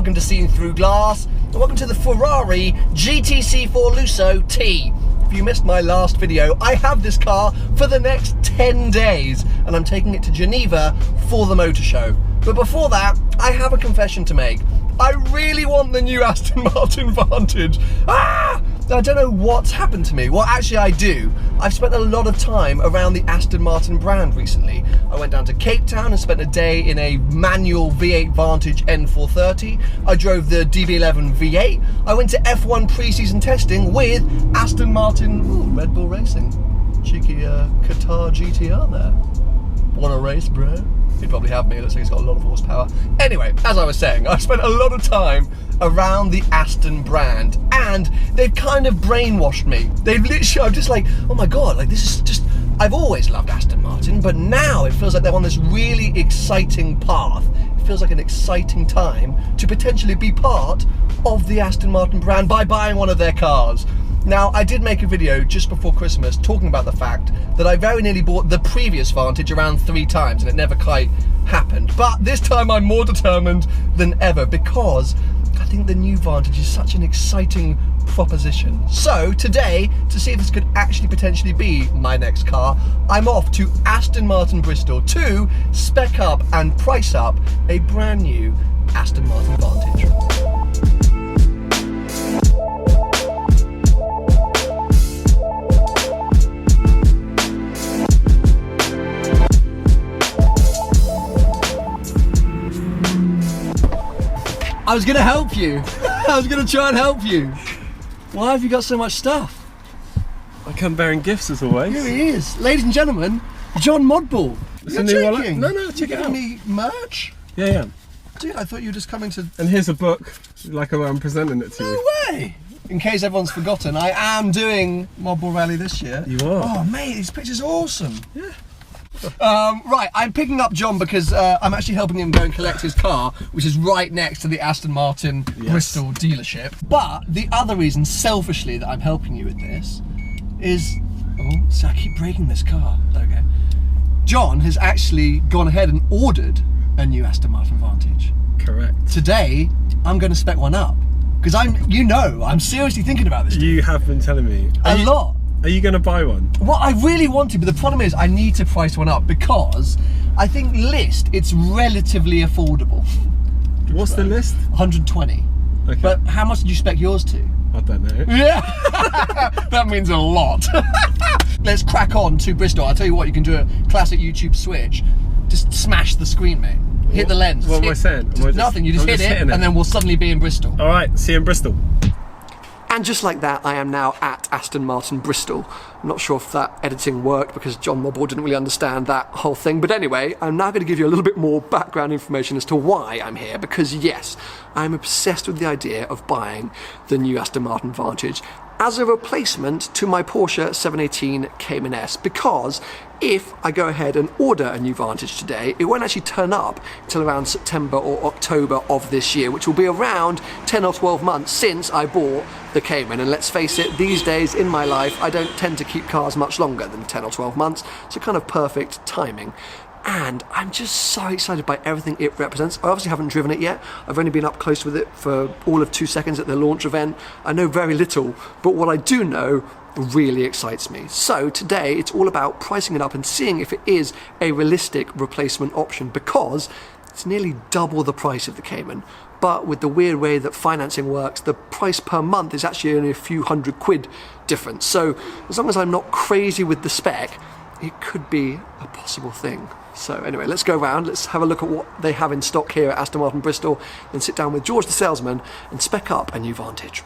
welcome to Seeing Through Glass, and welcome to the Ferrari GTC4 Lusso T. If you missed my last video, I have this car for the next 10 days, and I'm taking it to Geneva for the motor show. But before that, I have a confession to make. I really want the new Aston Martin Vantage. I don't know what's happened to me. Well, actually I do. I've spent a lot of time around the Aston Martin brand recently. I went down to Cape Town and spent a day in a manual V8 Vantage N430. I drove the DB11 V8. I went to F1 pre-season testing with Aston Martin Red Bull Racing. Cheeky Qatar GTR there. Want a race, bro? He'd probably have me, it looks like he's got a lot of horsepower. Anyway, as I was saying, I've spent a lot of time around the Aston brand, and they've kind of brainwashed me. They've literally, I'm just like, oh my god, like this is just, I've always loved Aston Martin, but now it feels like they're on this really exciting path. It feels like an exciting time to potentially be part of the Aston Martin brand by buying one of their cars. Now, I did make a video just before Christmas talking about the fact that I very nearly bought the previous Vantage around 3 times and it never quite happened. But this time I'm more determined than ever because I think the new Vantage is such an exciting proposition. So today, to see if this could actually potentially be my next car, I'm off to Aston Martin Bristol to spec up and price up a brand new Aston Martin Vantage. I was gonna help you. I was gonna try and help you. Why have you got so much stuff? I come bearing gifts as always. Here he is. Ladies and gentlemen, John Modball. You're cheeking. No, check it out. Me merch? Yeah. Dude, I thought you were just coming to... And here's a book, like I'm presenting it to you. No way! In case everyone's forgotten, I am doing Modball Rally this year. You are? Oh mate, these pictures are awesome. Yeah. Right, I'm picking up John because I'm actually helping him go and collect his car, which is right next to the Aston Martin Bristol dealership. But the other reason, selfishly, that I'm helping you with this is... Oh, so I keep breaking this car. Okay. John has actually gone ahead and ordered a new Aston Martin Vantage. Correct. Today, I'm going to spec one up. Because I'm seriously thinking about this. You have been telling me. A lot. Are you going to buy one? Well, I really want to, but the problem is I need to price one up because I think list, it's relatively affordable. What's the list? 120. Okay. But how much did you spec yours to? I don't know. Yeah, that means a lot. Let's crack on to Bristol. I'll tell you what, you can do a classic YouTube switch. Just smash the screen, mate. Hit the lens. What am I saying? Nothing, you just hit it and then we'll suddenly be in Bristol. All right, see you in Bristol. And just like that, I am now at Aston Martin Bristol. I'm not sure if that editing worked because John Modball didn't really understand that whole thing. But anyway, I'm now going to give you a little bit more background information as to why I'm here. Because yes, I'm obsessed with the idea of buying the new Aston Martin Vantage as a replacement to my Porsche 718 Cayman S, because if I go ahead and order a new Vantage today, it won't actually turn up until around September or October of this year, which will be around 10 or 12 months since I bought the Cayman. And let's face it, these days in my life, I don't tend to keep cars much longer than 10 or 12 months, so kind of perfect timing. And I'm just so excited by everything it represents. I obviously haven't driven it yet. I've only been up close with it for all of 2 seconds at the launch event. I know very little, but what I do know really excites me. So today it's all about pricing it up and seeing if it is a realistic replacement option, because it's nearly double the price of the Cayman. But with the weird way that financing works, the price per month is actually only a few £100 difference. So as long as I'm not crazy with the spec, it could be a possible thing. So anyway, let's go around, let's have a look at what they have in stock here at Aston Martin Bristol, and sit down with George the salesman and spec up a new Vantage.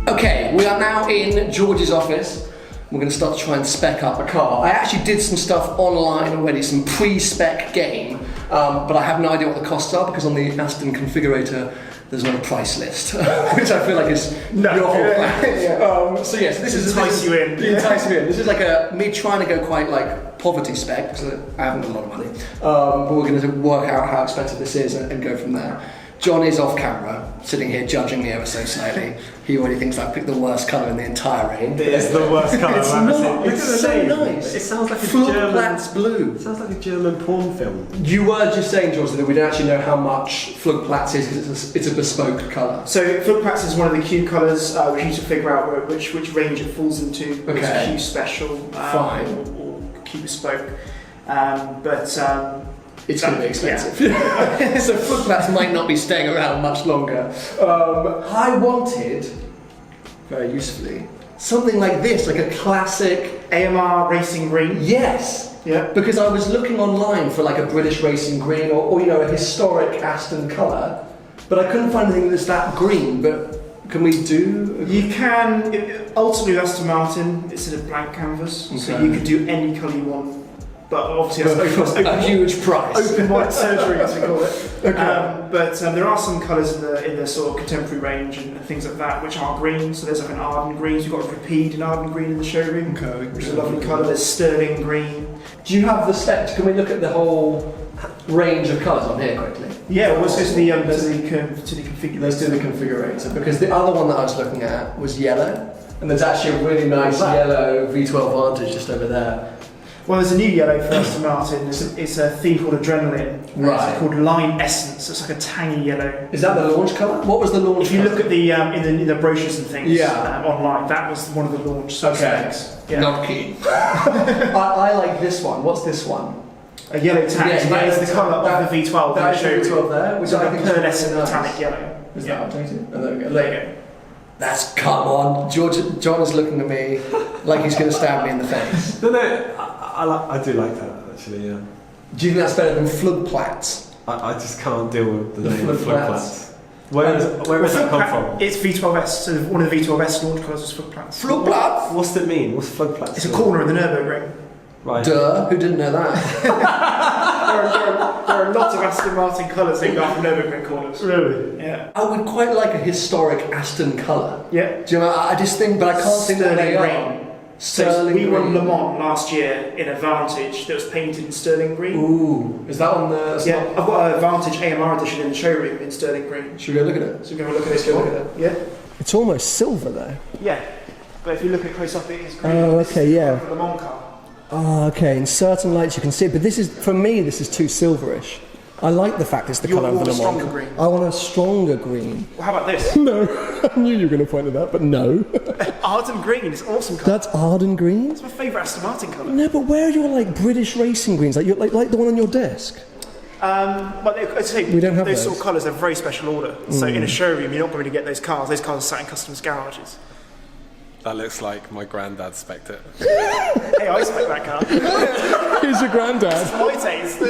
Okay, we are now in George's office. We're going to start to try and spec up a car. I actually did some stuff online already, some pre-spec game, but I have no idea what the costs are, because on the Aston configurator there's not a price list, which I feel like is your whole plan. So yes, this is entice you in. This is like me trying to go quite like poverty spec, because I haven't got a lot of money. But we're going to work out how expensive this is and go from there. John is off camera, sitting here judging me ever so slightly. He already thinks I've picked the worst colour in the entire range. It's the worst colour It's I've ever not. seen. It's so nice. It sounds like a Flugplatz blue. It sounds like a German porn film. You were just saying, George, that we don't actually know how much Flugplatz is because it's a bespoke colour. So Flugplatz is one of the Q colours. We need to figure out which range it falls into. Whether Okay. It's Q special Fine. or Q bespoke. It's going to be expensive. Yeah. So Flugplatz might not be staying around much longer. I wanted, very usefully, something like this, like a classic AMR racing green. Yes. Yeah. Because I was looking online for like a British racing green or you know, a historic Aston colour, but I couldn't find anything that's that green. But can we do? You can. Ultimately, Aston Martin, it's a blank canvas, so you can do any colour you want. But obviously, that's a huge price. Open white surgery, as we call it. Okay. But there are some colours in the sort of contemporary range and things like that which are green. So there's like an Arden green. So you've got a Rapide in Arden green in the showroom, which is a lovely colour. There's Sterling green. Do you have the specs? Can we look at the whole range of colours on here quickly? Yeah, well, let's go to the configuration. Let's do the configurator, because the other one that I was looking at was yellow, and there's actually a really nice yellow V12 Vantage just over there. Well, there's a new yellow for Aston Martin. It's a theme called Adrenaline. Right. It's called Line Essence. It's like a tangy yellow. Is that the launch colour? What was the launch If you colour? look at the in the brochures and things Yeah. online, that was one of the launch specs. Yeah. Not keen. I like this one. What's this one? A yellow tan. Yeah, so that is the yellow colour tan. of the V12. That is the V12 there, which It's like I a think is pearlescent really nice. metallic yellow. Is that updated? Oh, there we go. There you go. That's, come on. John is looking at me like he's going to stab me in the face. No, I do like that actually. Yeah. Do you think that's better than Flugplatz? I just can't deal with the name Flugplatz. Where does that come from? It's V12S. So one of the V12S launch colours was Flugplatz. Flugplatz? What's it mean? What's Flugplatz? It's a corner in the Nürburgring. Right. Duh, who didn't know that? There are lots of Aston Martin colours named after Nürburgring corners. Really? Yeah. I would quite like a historic Aston colour. Yeah. Do you know, I just think, but I can't think what they are. Sterling we won green. Le Mans last year in a Vantage that was painted in sterling green. Ooh, is that on the... Yeah, I've got a Vantage AMR edition in the showroom in sterling green. Should we go look at it? So we're going to look at this. Look at it. Yeah. It's almost silver though. Yeah. But if you look at it close up, it is green. Oh, This is okay, yeah. the Le Mans car. Oh, okay. In certain lights you can see it, but this is, for me, this is too silverish. I like the fact it's the You colour of want the a Le Mans. stronger green? I want a stronger green. Well, how about this? No, I knew you were going to point at that, but no. Arden green is awesome colour. That's Arden green? It's my favourite Aston Martin colour. No, but where are your like British racing greens? Like the one on your desk? But I say, We don't have those those. sort of colours are very special order. So in a showroom, you're not going to get those cars. Those cars are sat in customers' garages. That looks like my granddad spec'd it. Hey, I expect that car. Here's your granddad. My taste.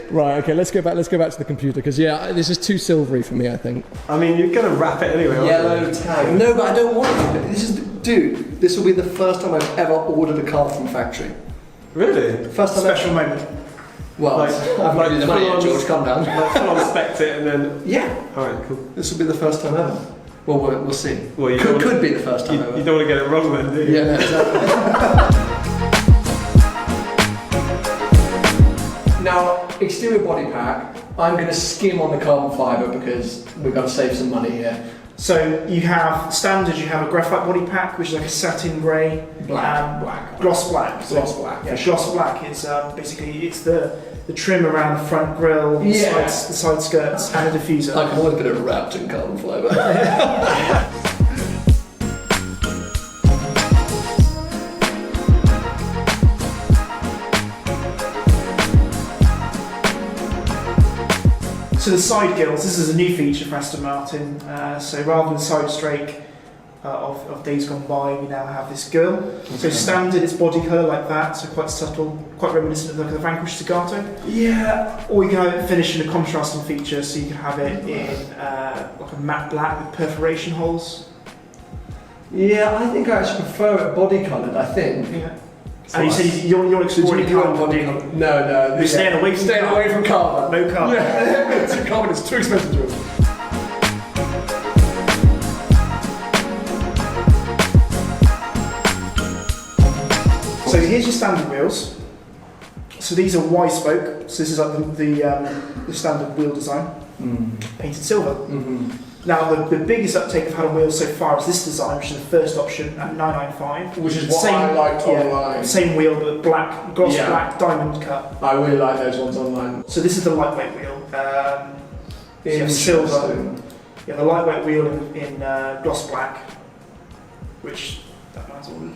Right, okay, let's go back to the computer, because yeah, this is too silvery for me, I think. I mean, you're gonna wrap it anyway. aren't Yellow you? tag. No, but I don't want it. Dude, this will be the first time I've ever ordered a car from factory. Really? First time Special moment. Well, Like- I've like not the money yet, full-on- George, calm down. Like full on spec'd it and then. Yeah, All right, cool. this will be the first time ever. Well, we'll see. Well, you could don't- be the first time You, ever. you don't want to get it wrong then, do you? Yeah, no, exactly. Now, exterior body pack, I'm going to skim on the carbon fibre because we've got to save some money here. So you have standard. You have a graphite body pack, which is like a satin grey, Black. gloss black. Gloss black, Yeah, for sure. gloss black is basically it's the trim around the front grille, the, Yeah. the side skirts, and a diffuser. I can always get it wrapped in carbon fibre. So the side gills, this is a new feature for Aston Martin. So rather than side strake of days gone by, we now have this gill. So standard, it's body colour like that, so quite subtle, quite reminiscent of like the Vanquish Staccato. Yeah. Or you can have it finished in a contrasting feature, so you can have it in like a matte black with perforation holes. Yeah, I think I actually prefer it body coloured, I think. Yeah. And you said you're exploring Did you carbon. want body colour? No. You're staying away from Staying carbon. away from carbon. No carbon. Yeah, carbon is too expensive to us. So here's your standard wheels. So these are Y-spoke. So this is like the standard wheel design. painted silver. Mm-hmm. Now, the biggest uptake I've had on wheels so far is this design, which is the first option at 995. Which is what I liked online. Same wheel, but black, gloss Yeah. black, diamond cut. I really like those ones online. So this is the lightweight wheel. In silver. Yeah, the lightweight wheel in gloss black, which that man's ordered.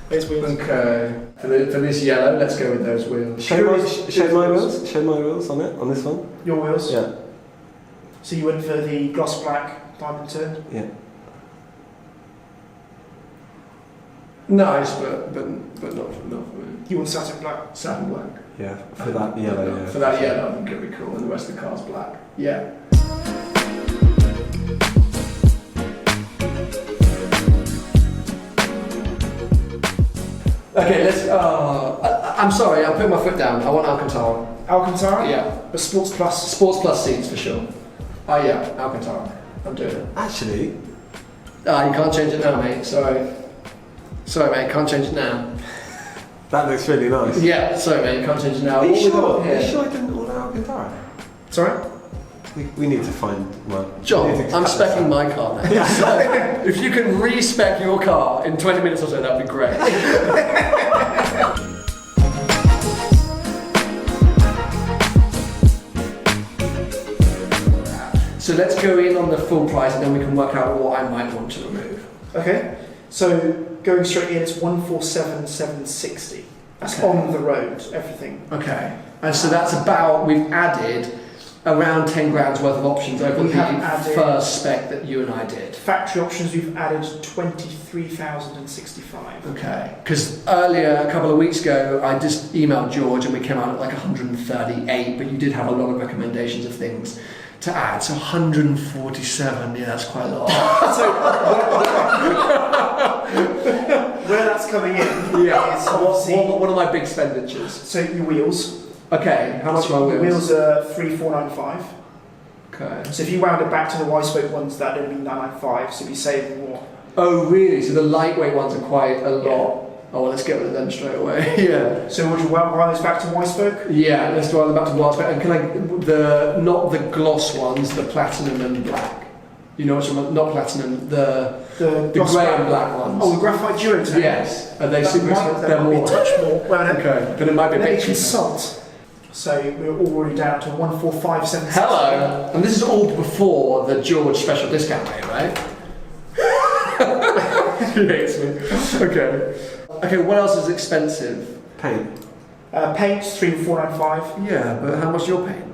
Those wheels. Okay. For this yellow, let's go with those wheels. Show my wheels. Show my wheels on it, on this one. Your wheels? Yeah. So you went for the gloss black diamond turned? Yeah. Nice, but not for me. You want satin black? Satin black. Yeah, for that yellow, yeah. For that yellow, I think it'd be cool, and the rest of the car's black. Yeah. Okay, let's. I'm sorry, I'm putting my foot down. I want Alcantara. Alcantara? Yeah. A Sports Plus? Sports Plus seats for sure. Oh yeah, Alcantara. I'm doing it. Actually, You can't change it now, mate. Sorry. Sorry, mate, can't change it now. that looks really nice. Yeah, sorry, mate, you can't change it now. Are you What we got sure? Are you here? sure I didn't order Alcantara? Sorry? We need to find one. John, We need to I'm cut this speccing out. my car now. So, if you can re-spec your car in 20 minutes or so, that'd be great. So let's go in on the full price and then we can work out what I might want to remove. Okay. So going straight in, it's 147,760. That's Okay. on the road, everything. Okay. And so that's about, we've added around 10 grand's worth of options over We the haven't added- first spec that you and I did. Factory options, we've added 23,065. Okay. Because earlier, a couple of weeks ago, I just emailed George and we came out at like 138, but you did have a lot of recommendations of things to add. So 147, yeah, that's quite a lot. So where that's coming in Yeah. is obviously... What are my big expenditures? So your wheels. Okay, how much are my Your wheels? wheels are 3,495. Okay. So if you wound it back to the Y-spoke ones, that'd be 995. So you'd be saving what? Oh, really? So the lightweight ones are quite a lot. Oh, well, let's get rid of them straight away. Yeah. So would you wound those back to Y-spoke? Yeah, let's do them back to white. And can I, not the gloss ones, the platinum and black. You know what I'm not platinum, the gloss grey and black ones. Oh, the graphite duotone. Yes. Are they That super might, expensive? that They're might be a more. touch more. Well, Okay, but it might be a let bit me cheaper. consult. So we're already down to 145,760. Hello. And this is all before the George special discount rate, right? He hates me. Okay. Okay, what else is expensive? Paint. Paint's 3,495. Yeah, but how much your paint?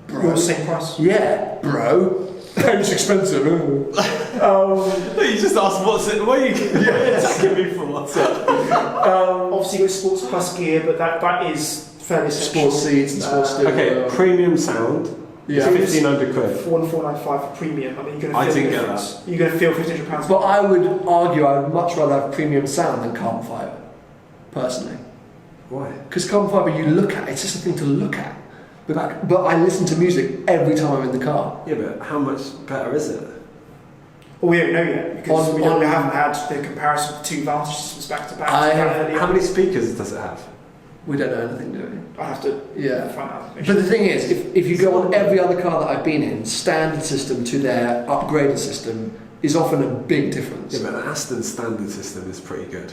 You're the same price. Yeah, bro. Paint's expensive. You just asked what's it. What are you attacking me for? What's it? Obviously you've got Sports Plus gear, but that is fairly essential. Sports seats and sports steering Okay, wheel. premium sound. Yeah. 1,500 quid. 1,495 for premium. I mean, you're I going to feel didn't the get difference. You're going to feel £1,500. But I would argue I would much rather have premium sound than carbon fibre, personally. Why? Because carbon fibre you look at, it's just a thing to look at. But I listen to music every time I'm in the car. Yeah, but how much better is it? Well, we don't know yet because we On- haven't had the comparison of the two Vantage systems back to back. How many speakers does it have? We don't know anything, do we? I have to Yeah. find out. But the thing is, if you go on every other car that I've been in, standard system to their upgraded system is often a big difference. Yeah, but the Aston standard system is pretty good.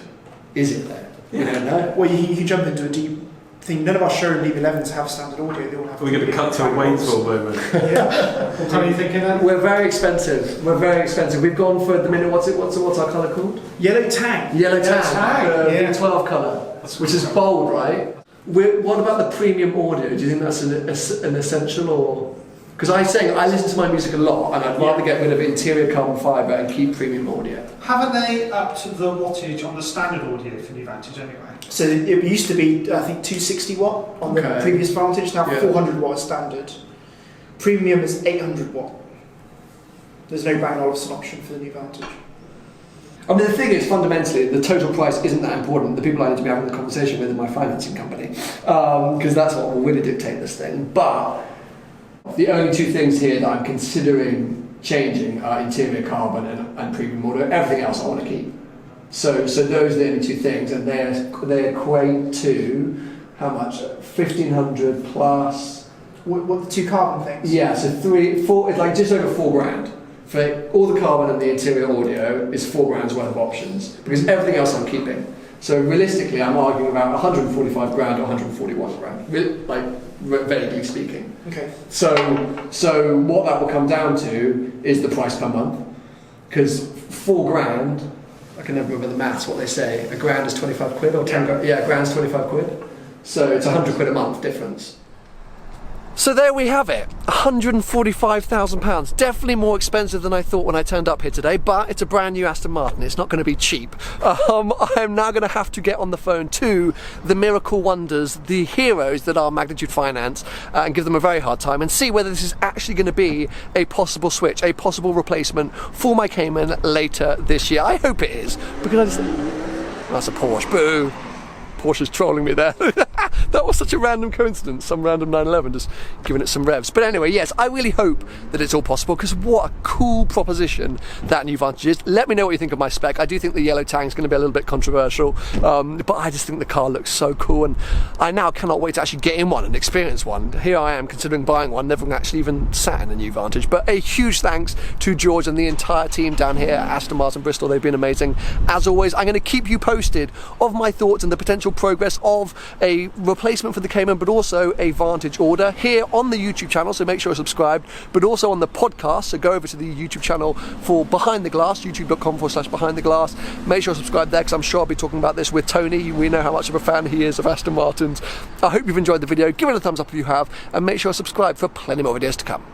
Is it though? We Yeah. don't know. Well, you can jump into a deep thing. None of our showroom DB11s have standard audio. They all have. We're going to cut to a Waynesville moment. Yeah. What are you thinking then? We're very expensive. We're very expensive. We've gone for the minute. What's our colour called? Yellow tag. Yellow tang. tang, yeah. V12 colour, which is bold, right? What about the premium audio? Do you think that's an essential or? Because I listen to my music a lot, and I'd rather get rid of interior carbon fibre and keep premium audio. Haven't they upped the wattage on the standard audio for New Vantage anyway? So it used to be, I think, 260 watt on the Okay. previous Vantage. Now Yeah. 400 watt is standard. Premium is 800 watt. There's no Bang & Olufsen option for the new Vantage. I mean, the thing is, fundamentally, the total price isn't that important. The people I need to be having the conversation with are my financing company, because that's what will really dictate this thing. But the only two things here that I'm considering changing are interior carbon and premium audio. Everything else I want to keep. So those are the only two things, and they equate to how much? 1,500 plus What the two carbon things? Yeah, so 4, it's like just over $4,000. For all the carbon and the interior audio is $4,000 worth of options, because everything else I'm keeping. So realistically, I'm arguing about 145 grand or 141 grand, like vaguely speaking. Okay. So what that will come down to is the price per month, because $4,000, I can never remember the maths, what they say, a grand is 25 quid or 10 grand, yeah, a grand's 25 quid. So it's 100 quid a month difference. So there we have it, £145,000. Definitely more expensive than I thought when I turned up here today, but it's a brand new Aston Martin. It's not going to be cheap. I'm now going to have to get on the phone to the miracle wonders, the heroes that are Magnitude Finance, and give them a very hard time and see whether this is actually going to be a possible switch, a possible replacement for my Cayman later this year. I hope it is, because that's a Porsche. Boo! Porsche's trolling me there. That was such a random coincidence, some random 911 just giving it some revs. But anyway, yes, I really hope that it's all possible, because what a cool proposition that new Vantage is. Let me know what you think of my spec. I do think the yellow tang is going to be a little bit controversial, but I just think the car looks so cool, and I now cannot wait to actually get in one and experience one. Here I am considering buying one, never actually even sat in a new Vantage. But a huge thanks to George and the entire team down here at Aston Martin Bristol. They've been amazing. As always, I'm going to keep you posted of my thoughts and the potential progress of a replacement for the Cayman, but also a Vantage order here on the YouTube channel, so make sure you're subscribed, but also on the podcast, so go over to the YouTube channel for Behind the Glass, youtube.com/Behind the Glass. Make sure you're subscribed there, because I'm sure I'll be talking about this with Tony. We know how much of a fan he is of Aston Martins. I hope you've enjoyed the video. Give it a thumbs up if you have, and make sure you're subscribed for plenty more videos to come.